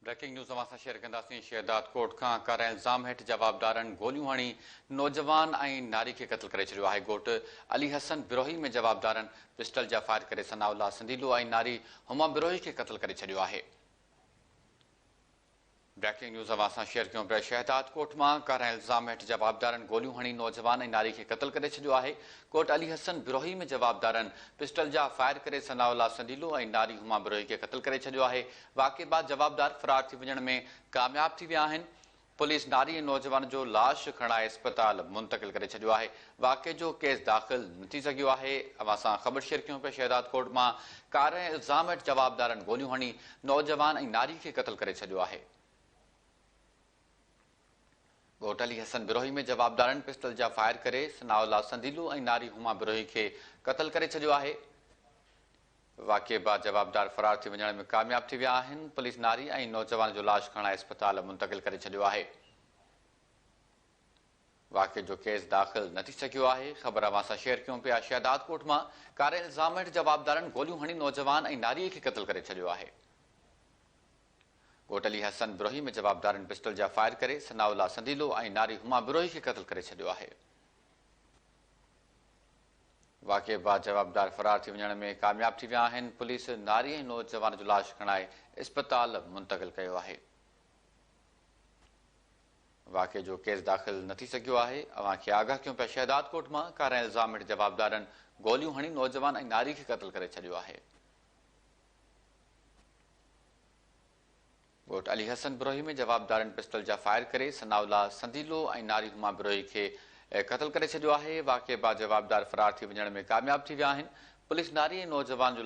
Breaking news अवां share कंदासीं। शहदाद कोट खां कराइल इल्ज़ाम हेठि जवाबदारनि गोलियूं हणी नौजवान ऐं नारी खे क़त्ल करे छॾियो आहे। ॻोठ अली हसन बिरोही में जवाबदारनि पिस्टल जा फायर करे सनाउल्लाह संदीलो ऐं नारी हुमा बिरोही खे क़त्ल करे छॾियो आहे। ब्रेकिंग न्यूज़ अवां शेयर कयूं पिया। शहदाद कोट मां कराइल इल्ज़ाम हेठि जवाबदारनि गोलियूं हणी नौजवान ऐं नारी खे क़त्ल करे छॾियो आहे। कोट अली हसन बिरोही में जवाबदारनि पिस्टल जा फायर करे सनाउल्लाह संदीलो ऐं नारी हुमा बिरोही खे क़त्ल करे छॾियो आहे। वाक़े बाद जवाबदार फरार थी वञण में कामयाब थी विया आहिनि। पुलिस नारी ऐं नौजवान जो लाश खणाए अस्पताल मुंतक़िल करे छॾियो आहे। वाक़े जो केस दाख़िल न थी सघियो आहे। अवां सां ख़बर शेयर कयूं पिया। शहदाद कोट मां कराइल इल्ज़ाम हेठि जवाबदारनि गोलियूं हणी नौजवान ऐं नारी खे क़त्ल करे छॾियो आहे। ॻोठ अली हसन बिरोही में जवाबदारनि पिस्टल जा फायर करे सनाउल्लाह संदीलो ऐं नारी हुमा बिरोही खे क़त्ल करे छॾियो आहे। वाक़े बाद जवाबदार फरार थी वञण में कामयाब थी विया आहिनि। पुलिस नारी ऐं नौजवान जो लाश खणाए अस्पताल मुंतक़िल करे छॾियो आहे। वाक़े जो केस दाख़िल न थी सघियो आहे। ख़बर अवां सां शेयर कयूं पिया। शहदाद कोट मां कराइल इल्ज़ाम हेठि जवाबदारनि गोलियूं हणी नौजवान ऐं नारीअ खे क़त्ल करे छॾियो आहे। ॻोठ अली हसन बिरोही में जवाबदारनि पिस्टल जा फायर करे सनाउल्लाह संदीलो ऐं नारी हुमा बिरोही खे क़त्ल करे छॾियो आहे। वाक़े बाद जवाबदार फरार थी वञण में कामयाब थी विया आहिनि। पुलिस नारी ऐं नौजवान जो लाश खणाए अस्पताल मुंतक़िल कयो आहे। वाक़े जो केस दाख़िल न थी सघियो आहे। अवां खे आगाह कयूं पिया। शहदाद कोट मां कराइल इल्ज़ाम हेठि जवाबदारनि गोलियूं हणी नौजवान ऐं नारी खे क़त्ल करे छॾियो आहे। ॻोठ अली हसन बिरोही में जवाबदारनि पिस्टल जा फायर करे सनाउल्लाह संदीलो ऐं नारी हुमा बिरोही खे क़त्ल करे छॾियो आहे। वाक़े बाद जवाबदार फरार थी वञण में कामयाब थी विया आहिनि। पुलिस नारी ऐं नौजवान जो